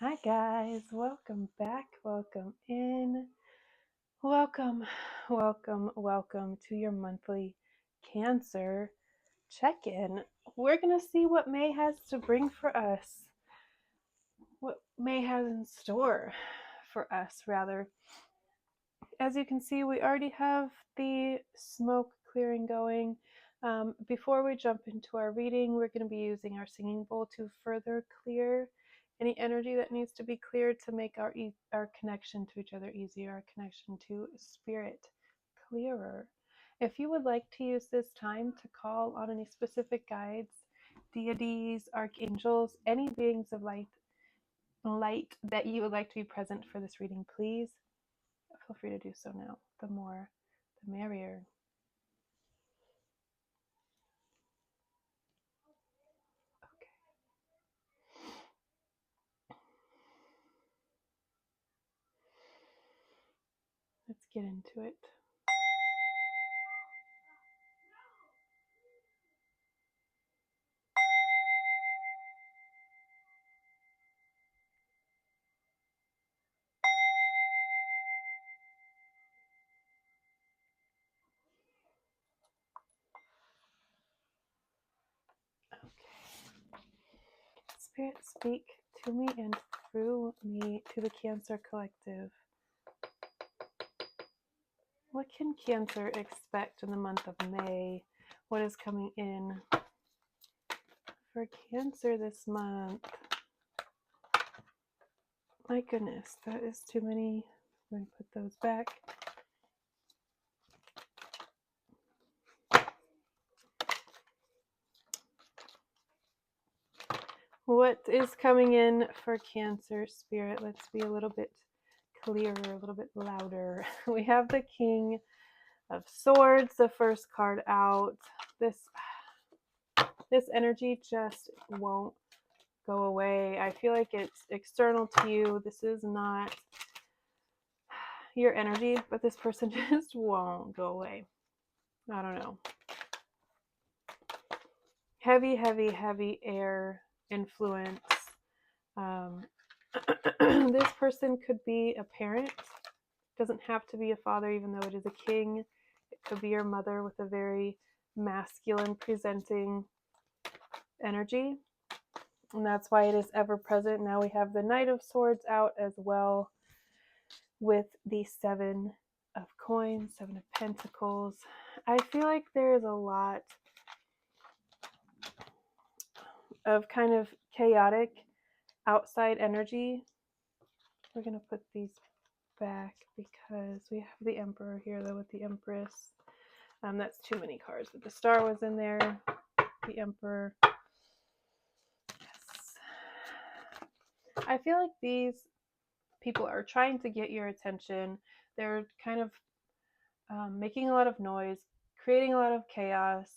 Hi guys, welcome back, welcome in, welcome to your monthly Cancer check-in. We're gonna see what May has to bring for us, what May has in store for us, rather. As you can see, we already have the smoke clearing going. Before we jump into our reading, we're going to be using our singing bowl to further clear any energy that needs to be cleared to make our connection to each other easier, our connection to spirit clearer. If you would like to use this time to call on any specific guides, deities, archangels, any beings of light that you would like to be present for this reading, please feel free to do so now. The more, the merrier. Okay. Let's get into it. Okay. Spirit, speak to me and through me to the Cancer Collective. What can Cancer expect in the month of May? What is coming in for Cancer this month? My goodness, that is too many. I'm going to put those back. What is coming in for Cancer, Spirit? Let's be a little bit clearer, a little bit louder. We have the King of Swords, the first card out. This energy just won't go away. I feel like it's external to you. This is not your energy, but this person just won't go away. I don't know. Heavy air influence. This person could be a parent. Doesn't have to be a father, even though it is a king. It could be your mother with a very masculine presenting energy. And that's why it is ever present. Now we have the Knight of Swords out as well with the Seven of Coins, Seven of Pentacles. I feel like there is a lot of kind of chaotic outside energy. We're going to put these back because we have the Emperor here though with the Empress. That's too many cards, but the Star was in there, the Emperor. Yes. I feel like these people are trying to get your attention. They're kind of making a lot of noise, creating a lot of chaos,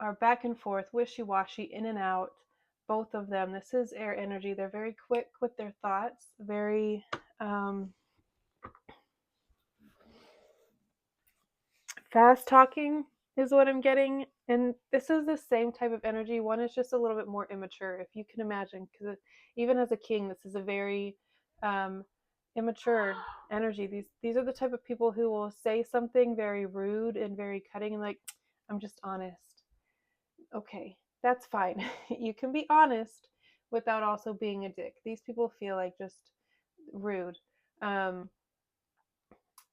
are back and forth, wishy-washy, in and out, both of them. This is air energy. They're very quick with their thoughts, very fast talking is what I'm getting. And this is the same type of energy. One is just a little bit more immature, if you can imagine, because even as a king, this is a very immature energy. These are the type of people who will say something very rude and very cutting and like, I'm just honest. Okay, that's fine. You can be honest without also being a dick. These people feel like just rude. And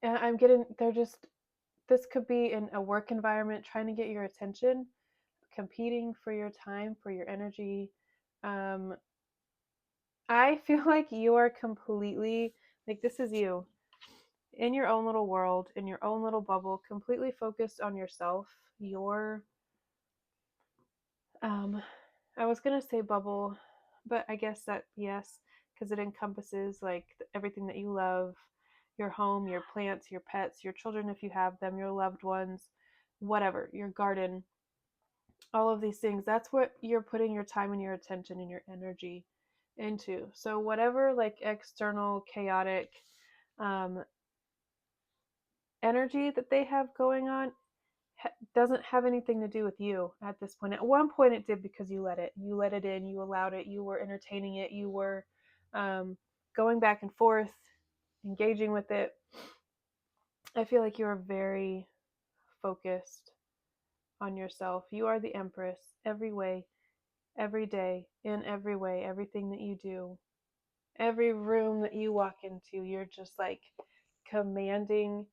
I'm getting, they're just, this could be in a work environment trying to get your attention, competing for your time, for your energy. I feel like you are completely, like, this is you in your own little world, in your own little bubble, completely focused on yourself. Your, I was going to say bubble, but I guess that, yes, because it encompasses like everything that you love, your home, your plants, your pets, your children if you have them, your loved ones, whatever, your garden, all of these things. That's what you're putting your time and your attention and your energy into. So whatever like external chaotic energy that they have going on doesn't have anything to do with you at this point. At one point it did because you let it in, you allowed it, you were entertaining it, you were going back and forth, engaging with it. I feel like you are very focused on yourself. You are the Empress every way, every day, in every way, everything that you do. Every room that you walk into, you're just like commanding,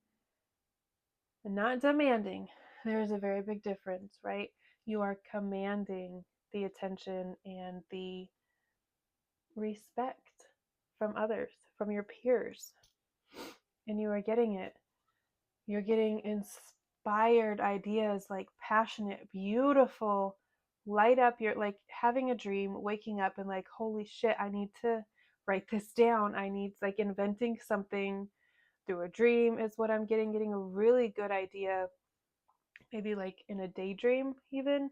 not demanding. There's a very big difference, right? You are commanding the attention and the respect from others, from your peers, and you are getting it. You're getting inspired ideas, like passionate, beautiful, light up. You're like having a dream, waking up and like, holy shit, I need to write this down. I need, like, inventing something through a dream is what I'm getting a really good idea, maybe like in a daydream even.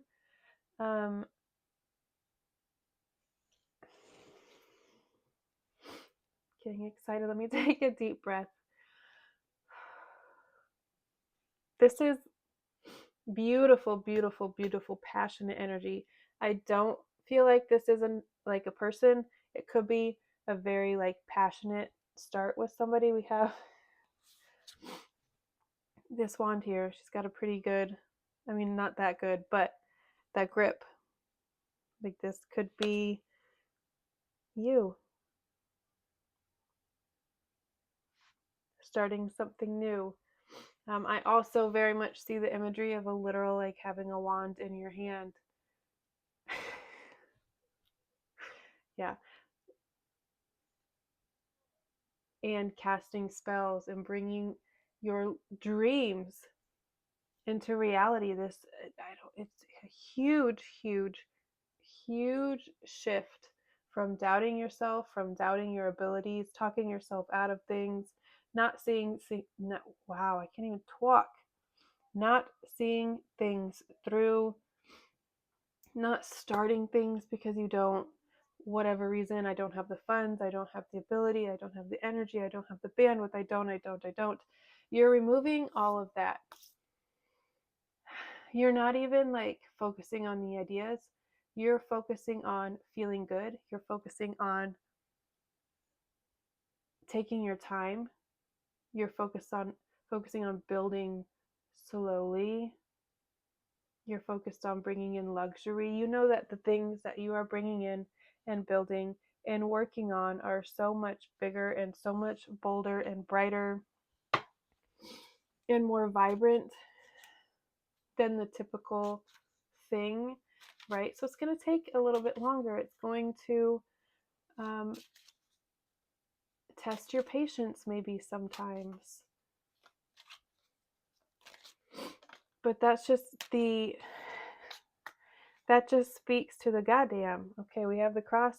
Getting excited. Let me take a deep breath. This is beautiful, beautiful, beautiful, passionate energy. I don't feel like this isn't like a person. It could be a very like passionate start with somebody. We have this wand here. She's got a pretty good, I mean, not that good, but that grip. Like this could be you starting something new. I also very much see the imagery of a literal, like having a wand in your hand. Yeah. And casting spells and bringing your dreams into reality. It's a huge, huge, huge shift from doubting yourself, from doubting your abilities, talking yourself out of things, not seeing, no, wow, I can't even talk. Not seeing things through, not starting things because you don't, whatever reason, I don't have the funds, I don't have the ability, I don't have the energy, I don't have the bandwidth, I don't. You're removing all of that. You're not even like focusing on the ideas. You're focusing on feeling good. You're focusing on taking your time. You're focusing on building slowly. You're focused on bringing in luxury. You know that the things that you are bringing in and building and working on are so much bigger and so much bolder and brighter and more vibrant than the typical thing, right? So it's going to take a little bit longer. It's going to test your patience maybe sometimes. But that just speaks to the goddamn. Okay, we have the cross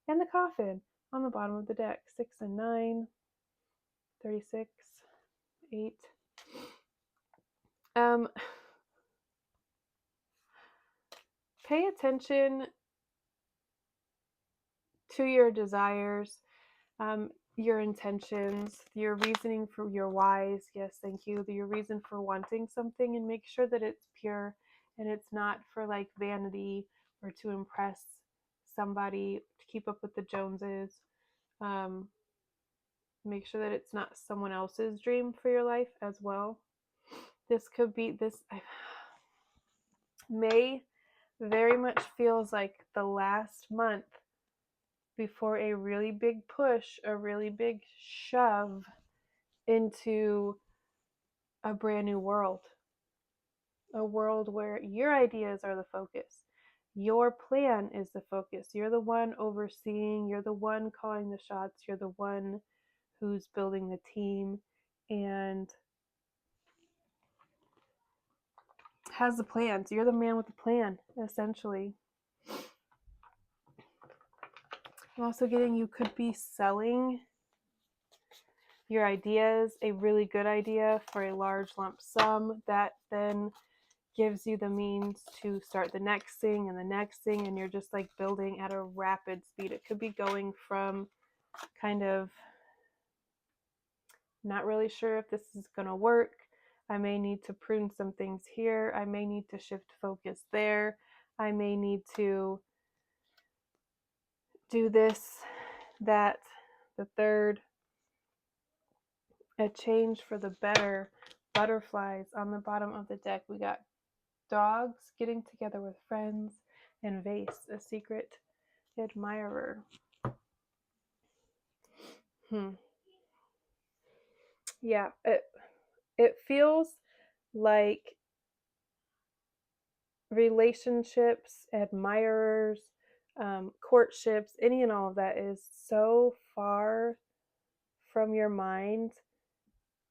and the coffin on the bottom of the deck. 6 and 9, 36, 8. Pay attention to your desires, your intentions, your reasoning for your whys. Yes, thank you. Your reason for wanting something, and make sure that it's pure and it's not for like vanity or to impress somebody, to keep up with the Joneses. Make sure that it's not someone else's dream for your life as well. This could be May very much feels like the last month before a really big push, a really big shove into a brand new world. A world where your ideas are the focus. Your plan is the focus. You're the one overseeing, you're the one calling the shots, you're the one who's building the team and has the plans. You're the man with the plan, essentially. I'm also getting you could be selling your ideas, a really good idea, for a large lump sum that then gives you the means to start the next thing and the next thing, and you're just like building at a rapid speed. It could be going from kind of not really sure if this is going to work. I may need to prune some things here. I may need to shift focus there. I may need to do this, that, the third, a change for the better, butterflies on the bottom of the deck. We got dogs getting together with friends, and vase, a secret admirer. Yeah, it feels like relationships, admirers, courtships, any and all of that is so far from your mind.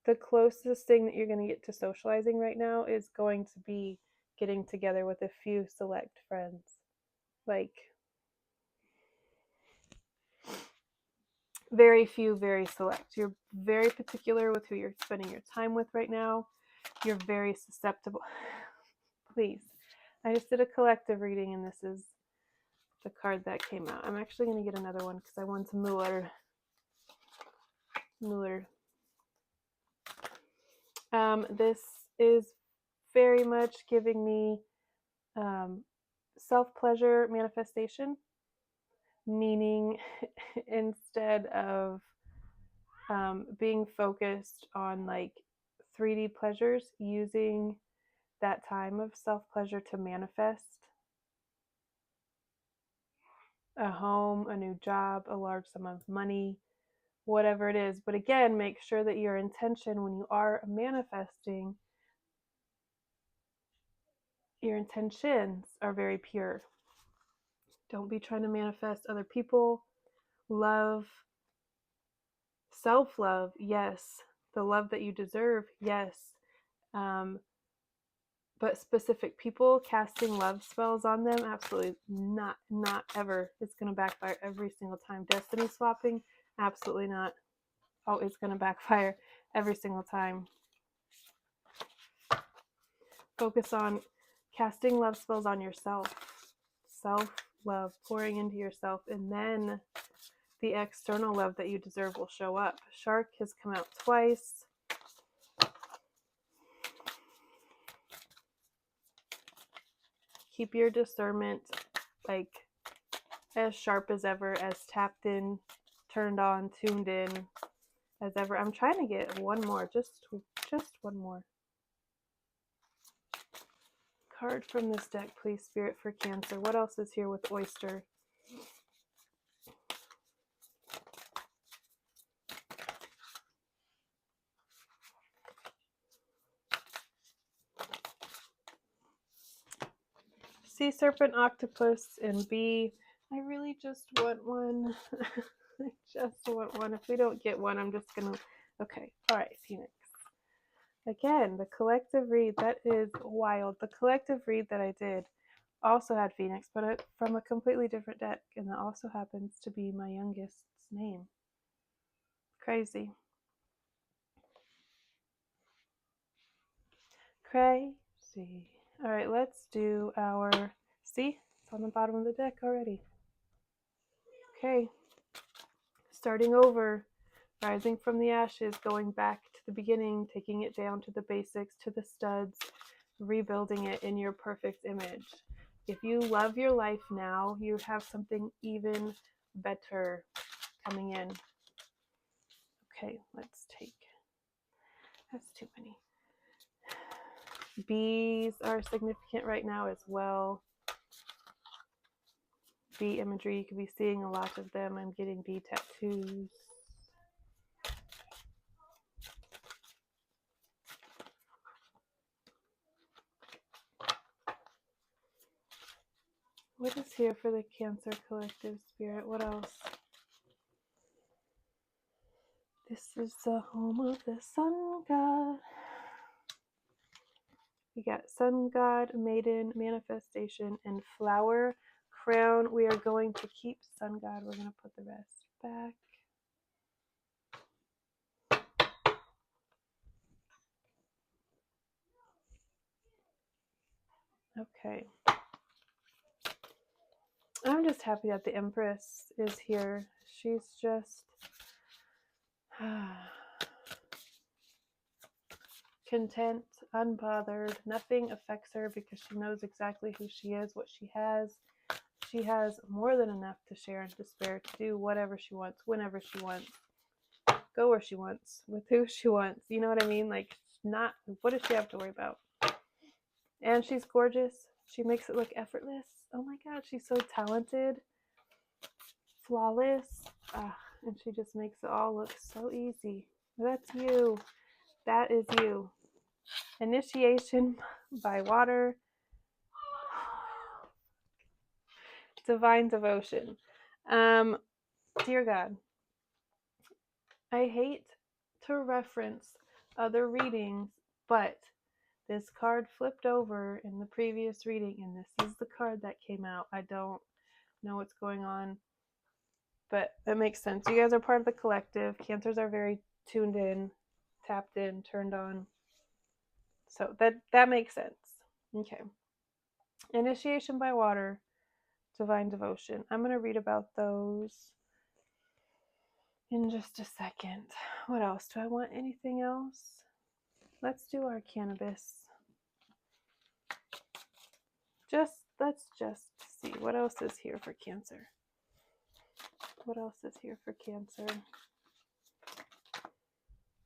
The closest thing that you're going to get to socializing right now is going to be getting together with a few select friends. Like, very few, very select. You're very particular with who you're spending your time with right now. You're very susceptible. Please. I just did a collective reading, and this is the card that came out. I'm actually going to get another one because I want some Muller. This is very much giving me self-pleasure manifestation, meaning instead of being focused on like 3D pleasures, using that time of self-pleasure to manifest a home, a new job, a large sum of money, whatever it is. But again, make sure that your intention when you are manifesting, your intentions are very pure. Don't be trying to manifest other people. Love, self-love, yes. The love that you deserve, yes. But specific people, casting love spells on them, absolutely not ever. It's going to backfire every single time. Destiny swapping, absolutely not. Oh, it's going to backfire every single time. Focus on casting love spells on yourself. Self-love, pouring into yourself, and then the external love that you deserve will show up. Shark has come out twice. Keep your discernment like as sharp as ever, as tapped in, turned on, tuned in as ever. I'm trying to get one more, just one more card from this deck, please, Spirit, for Cancer. What else is here with Oyster? Sea Serpent, Octopus, and Bee. I really just want one. I just want one. If we don't get one, I'm just gonna... Okay, all right, Phoenix. Again, the collective read, that is wild. The collective read that I did also had Phoenix, but from a completely different deck, and that also happens to be my youngest's name. Crazy. Crazy. All right, let's do our... See? It's on the bottom of the deck already. Okay. Starting over. Rising from the ashes, going back to the beginning, taking it down to the basics, to the studs, rebuilding it in your perfect image. If you love your life now, you have something even better coming in. Okay, let's take... That's too many. Bees are significant right now as well. Bee imagery, you could be seeing a lot of them. I'm getting bee tattoos. What is here for the Cancer collective, Spirit? What else? This is the home of the Sun God. We got Sun God, Maiden, Manifestation, and Flower Crown. We are going to keep Sun God. We're going to put the rest back. Okay. I'm just happy that the Empress is here. She's just content, unbothered. Nothing affects her because she knows exactly who she is, what she has. she has more than enough to share and to spare to do whatever she wants, whenever she wants, go where she wants, with who she wants. You know what I mean? Like, not, what does she have to worry about? And she's gorgeous. She makes it look effortless. Oh my God, she's so talented, flawless. And she just makes it all look so easy. That's you. That is you. Initiation by water. Divine devotion. Dear God, I hate to reference other readings, but this card flipped over in the previous reading, and this is the card that came out. I don't know what's going on, but it makes sense. You guys are part of the collective. Cancers are very tuned in, tapped in, turned on. So that makes sense. Okay. Initiation by water, divine devotion. I'm going to read about those in just a second. What else? Do I want anything else? Let's do our cannabis. Let's just see what else is here for Cancer. What else is here for Cancer?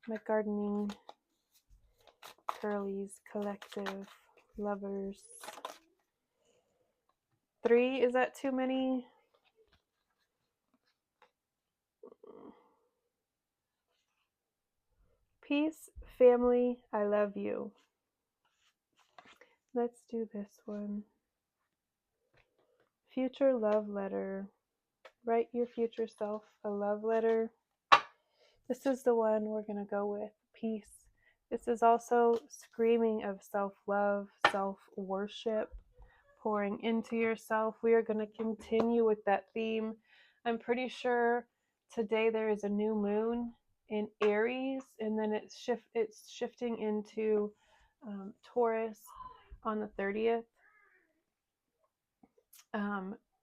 My gardening, curlies, collective, lovers. 3, is that too many? Peace, family, I love you. Let's do this one. Future love letter. Write your future self a love letter. This is the one we're going to go with. Peace. This is also screaming of self-love, self-worship, pouring into yourself. We are going to continue with that theme. I'm pretty sure today there is a new moon in Aries, and then it's shifting into Taurus on the 30th.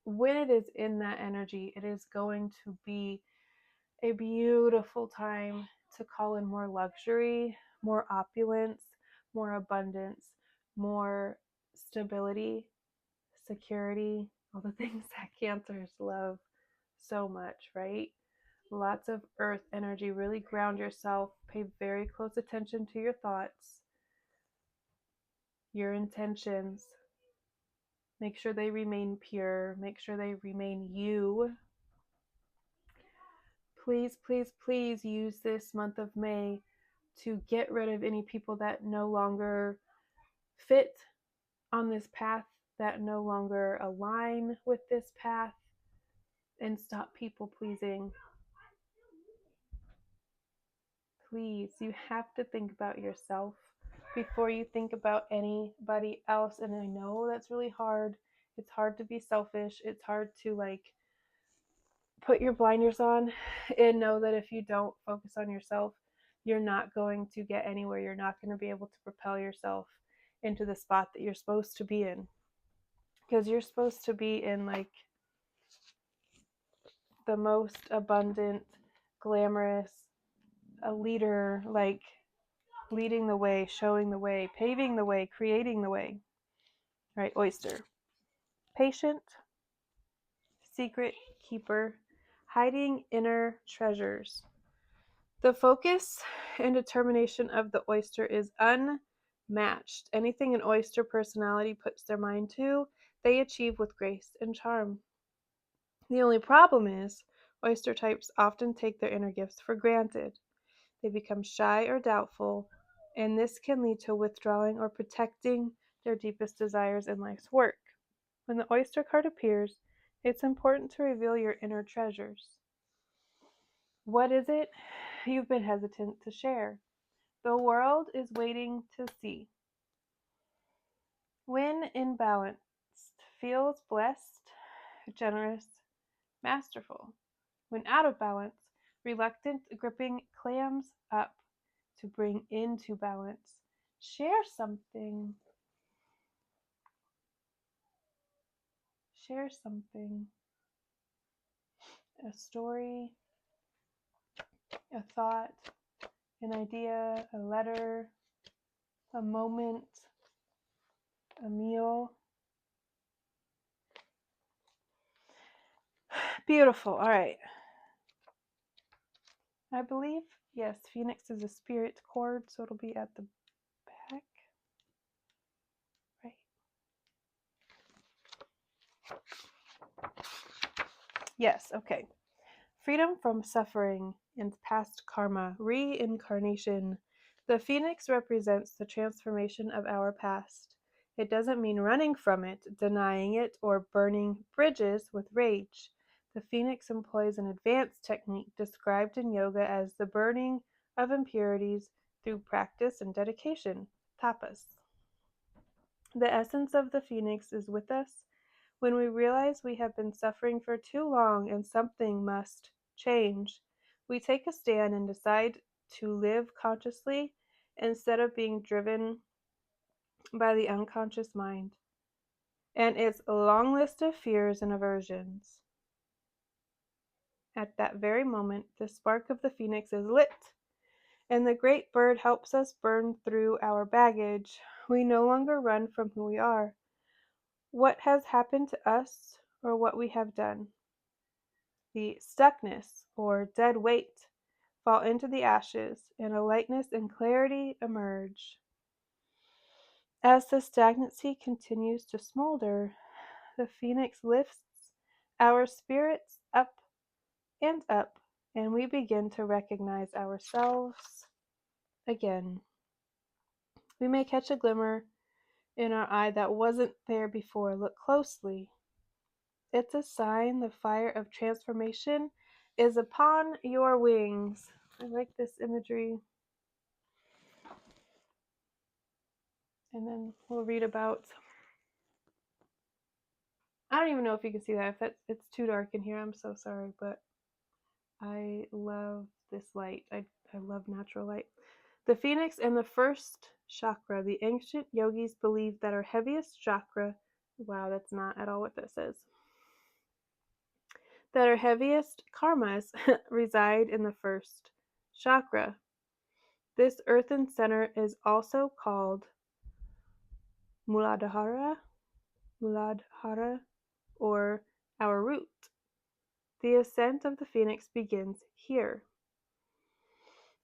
When it is in that energy, it is going to be a beautiful time to call in more luxury, more opulence, more abundance, more stability, security, all the things that Cancers love so much, right? Lots of earth energy. Really ground yourself. Pay very close attention to your thoughts, your intentions. Make sure they remain pure. Make sure they remain you. Please, please, please use this month of May to get rid of any people that no longer fit on this path, that no longer align with this path, and stop people pleasing. Please, you have to think about yourself before you think about anybody else. And I know that's really hard. It's hard to be selfish. It's hard to put your blinders on and know that if you don't focus on yourself, you're not going to get anywhere. You're not going to be able to propel yourself into the spot that you're supposed to be in. Because you're supposed to be in the most abundant, glamorous, a leader, leading the way, showing the way, paving the way, creating the way. Right, oyster. Patient, secret keeper, hiding inner treasures. The focus and determination of the oyster is unmatched. Anything an oyster personality puts their mind to, they achieve with grace and charm. The only problem is, oyster types often take their inner gifts for granted. They become shy or doubtful, and this can lead to withdrawing or protecting their deepest desires in life's work. When the oyster card appears, it's important to reveal your inner treasures. What is it you've been hesitant to share? The world is waiting to see. When in balance, feels blessed, generous, masterful. When out of balance, reluctant, gripping, clams up to bring into balance. Share something. Share something. A story, a thought, an idea, a letter, a moment, a meal. Beautiful. All right. I believe, yes, Phoenix is a spirit cord, so it'll be at the back. Right. Yes, okay. Freedom from suffering and past karma, reincarnation. The phoenix represents the transformation of our past. It doesn't mean running from it, denying it, or burning bridges with rage. The phoenix employs an advanced technique described in yoga as the burning of impurities through practice and dedication, tapas. The essence of the phoenix is with us when we realize we have been suffering for too long and something must change. We take a stand and decide to live consciously instead of being driven by the unconscious mind and its long list of fears and aversions. At that very moment, the spark of the phoenix is lit, and the great bird helps us burn through our baggage. We no longer run from who we are, what has happened to us, or what we have done. The stuckness, or dead weight, fall into the ashes, and a lightness and clarity emerge. As the stagnancy continues to smolder, the phoenix lifts our spirits up, and we begin to recognize ourselves again. We may catch a glimmer in our eye that wasn't there before. Look closely. It's a sign the fire of transformation is upon your wings. I like this imagery. And then we'll read about, I don't even know if you can see that. If it's too dark in here, I'm so sorry, but I love this light. I love natural light. The phoenix and the first chakra. The ancient yogis believed that our heaviest chakra, wow, that's not at all what that says, that our heaviest karmas reside in the first chakra. This earthen center is also called Muladhara, or our root. The ascent of the phoenix begins here.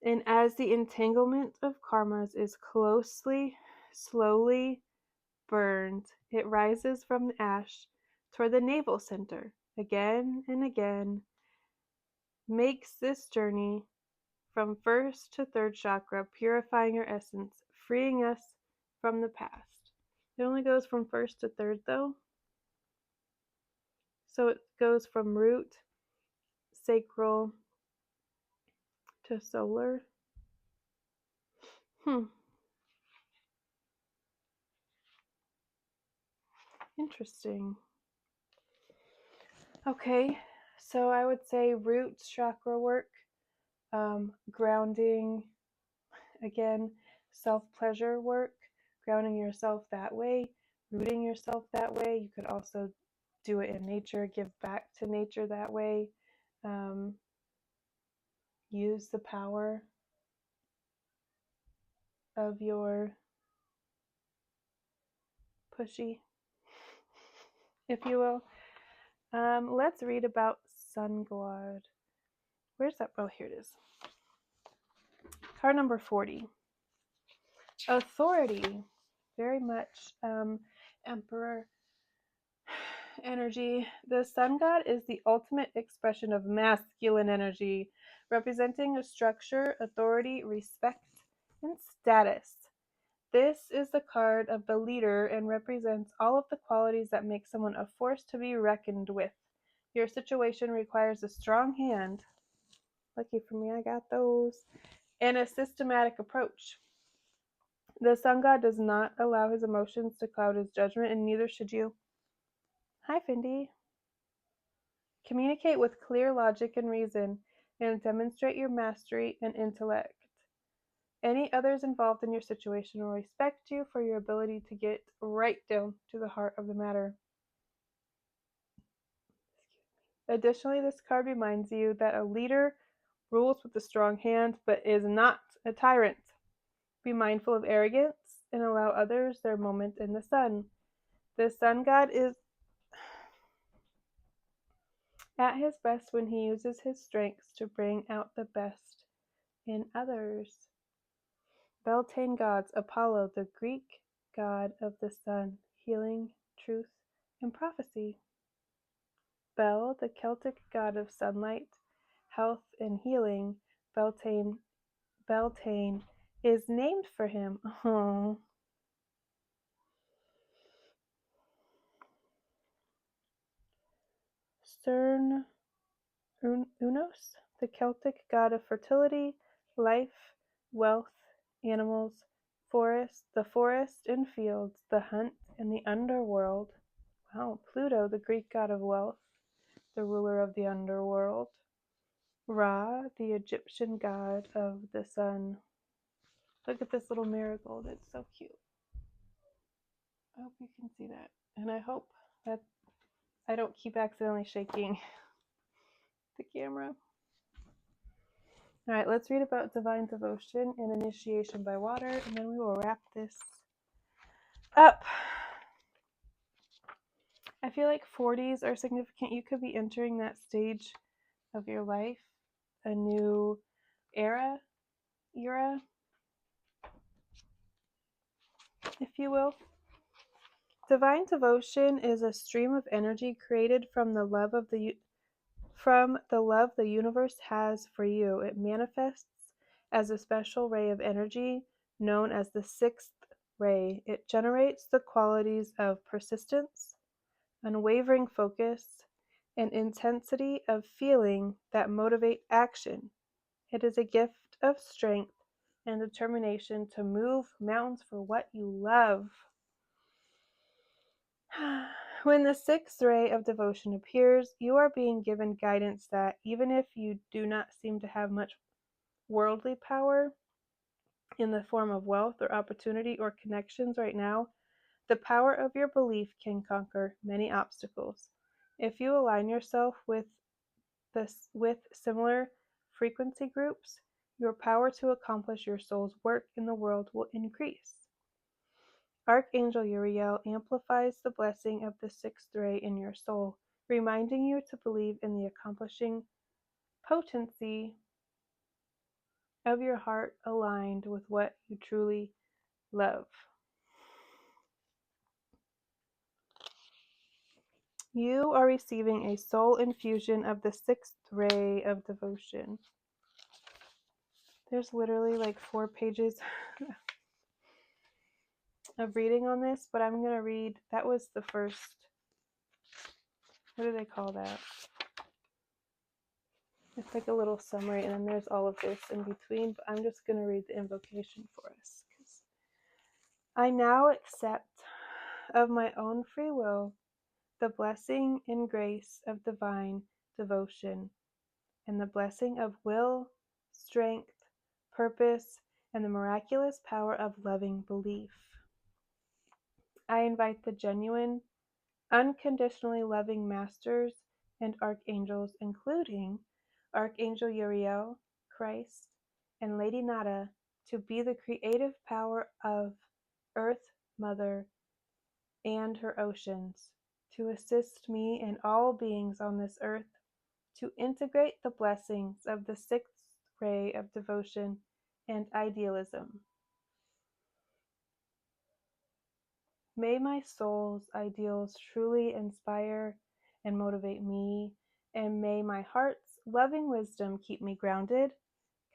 And as the entanglement of karmas is slowly burned, it rises from the ash toward the navel center again and again, makes this journey from first to third chakra, purifying our essence, freeing us from the past. It only goes from first to third though. So it goes from root, sacral, to solar. Interesting. Okay, so I would say root chakra work, grounding, again, self-pleasure work, grounding yourself that way, rooting yourself that way. You could also do it in nature, give back to nature that way. Use the power of your pushy, if you will. Let's read about Sun God. Where's that? Oh, here it is. Card number 40. Authority. Very much Emperor energy. The sun god is the ultimate expression of masculine energy, representing a structure, authority, respect, and status. This is the card of the leader and represents all of the qualities that make someone a force to be reckoned with. Your situation requires a strong hand. Lucky for me, I got those. And a systematic approach. The sun god does not allow his emotions to cloud his judgment, and neither should you. Hi, Findy. Communicate with clear logic and reason, and demonstrate your mastery and intellect. Any others involved in your situation will respect you for your ability to get right down to the heart of the matter. Additionally, this card reminds you that a leader rules with a strong hand, but is not a tyrant. Be mindful of arrogance and allow others their moment in the sun. The sun god is at his best when he uses his strengths to bring out the best in others. Beltane gods: Apollo, the Greek god of the sun, healing, truth, and prophecy. Bel, the Celtic god of sunlight, health, and healing. Beltane is named for him. Oh. Cernunnos, the Celtic god of fertility, life, wealth, animals, the forest and fields, the hunt, and the underworld. Wow. Pluto, the Greek god of wealth, the ruler of the underworld. Ra, the Egyptian god of the sun. Look at this little marigold. It's so cute. I hope you can see that. And I hope that I don't keep accidentally shaking the camera. All right, let's read about divine devotion and initiation by water, and then we will wrap this up. I feel like 40s are significant. You could be entering that stage of your life, a new era, if you will. Divine devotion is a stream of energy created from the love the universe has for you. It manifests as a special ray of energy known as the sixth ray. It generates the qualities of persistence, unwavering focus, and intensity of feeling that motivate action. It is a gift of strength and determination to move mountains for what you love. When the sixth ray of devotion appears, you are being given guidance that even if you do not seem to have much worldly power in the form of wealth or opportunity or connections right now, the power of your belief can conquer many obstacles. If you align yourself with similar frequency groups, your power to accomplish your soul's work in the world will increase. Archangel Uriel amplifies the blessing of the sixth ray in your soul, reminding you to believe in the accomplishing potency of your heart aligned with what you truly love. You are receiving a soul infusion of the sixth ray of devotion. There's literally like 4 pages of reading on this, but I'm going to read, that was the first, what do they call that? It's like a little summary, and then there's all of this in between, but I'm just going to read the invocation for us. I now accept of my own free will the blessing and grace of divine devotion, and the blessing of will, strength, purpose, and the miraculous power of loving belief. I invite the genuine, unconditionally loving masters and archangels, including Archangel Uriel, Christ, and Lady Nada, to be the creative power of Earth Mother and her oceans, to assist me and all beings on this earth to integrate the blessings of the sixth ray of devotion and idealism. May my soul's ideals truly inspire and motivate me, and may my heart's loving wisdom keep me grounded,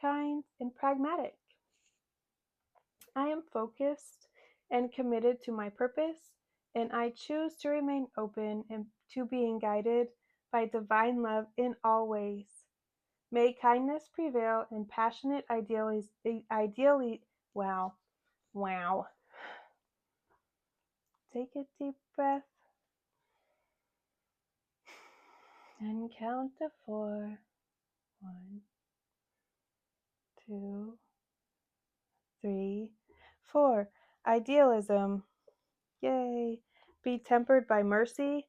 kind, and pragmatic. I am focused and committed to my purpose, and I choose to remain open and to being guided by divine love in all ways. May kindness prevail and passionate wow. Take a deep breath and count to 4. 1, 2, 3, 4. Idealism. Yay. Be tempered by mercy,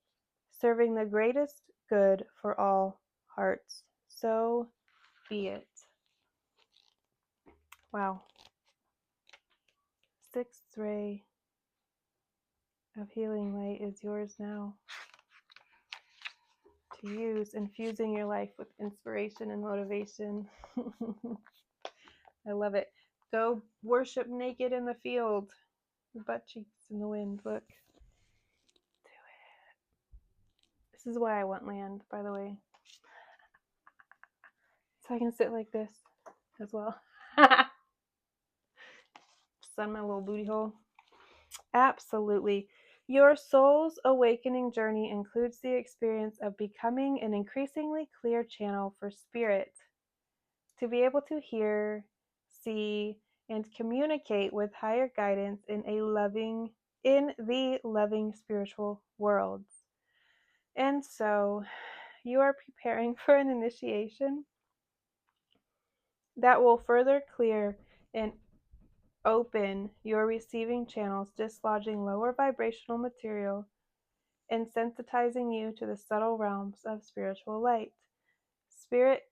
serving the greatest good for all hearts. So be it. Wow. Sixth ray of healing light is yours now. to use, infusing your life with inspiration and motivation. I love it. Go worship naked in the field. Your butt cheeks in the wind. Look. Do it. This is why I want land, by the way. So I can sit like this as well. Sun my little booty hole. Absolutely. Your soul's awakening journey includes the experience of becoming an increasingly clear channel for spirit to be able to hear, see, and communicate with higher guidance in the loving spiritual worlds. And so you are preparing for an initiation that will further clear and open your receiving channels, dislodging lower vibrational material and sensitizing you to the subtle realms of spiritual light. Spirit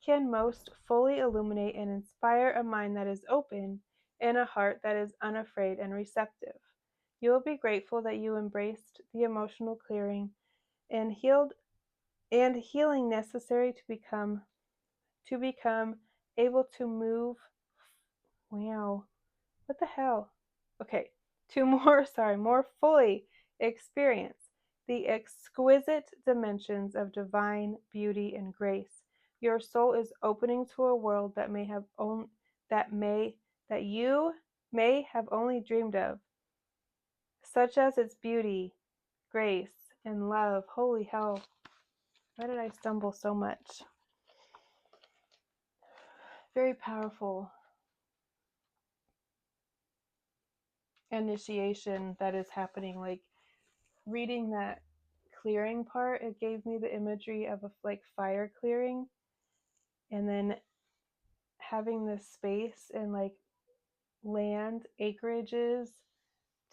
can most fully illuminate and inspire a mind that is open and a heart that is unafraid and receptive. You will be grateful that you embraced the emotional clearing and healing necessary to become able to move. Wow. What the hell? Okay. To more fully experience the exquisite dimensions of divine beauty and grace. Your soul is opening to a world that you may have only dreamed of, such as its beauty, grace, and love. Holy hell. Why did I stumble so much? Very powerful initiation that is happening. Like reading that clearing part, it gave me the imagery of a fire clearing, and then having this space and like land acreages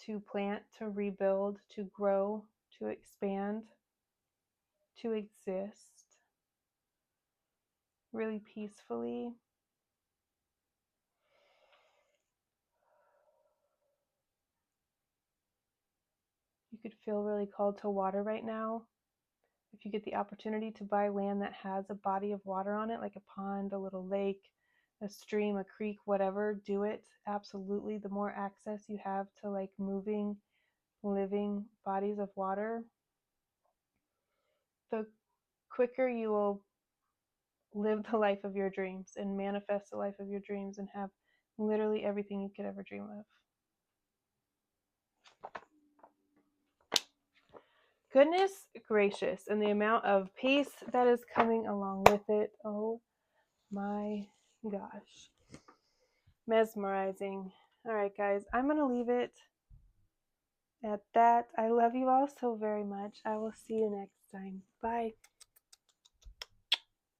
to plant, to rebuild, to grow, to expand, to exist really peacefully. You could feel really called to water right now. If you get the opportunity to buy land that has a body of water on it, like a pond, a little lake, a stream, a creek, whatever, do it. Absolutely. The more access you have to like moving, living bodies of water, the quicker you will live the life of your dreams and manifest the life of your dreams and have literally everything you could ever dream of. Goodness gracious, and the amount of peace that is coming along with it. Oh my gosh. Mesmerizing. All right, guys, I'm going to leave it at that. I love you all so very much. I will see you next time. Bye.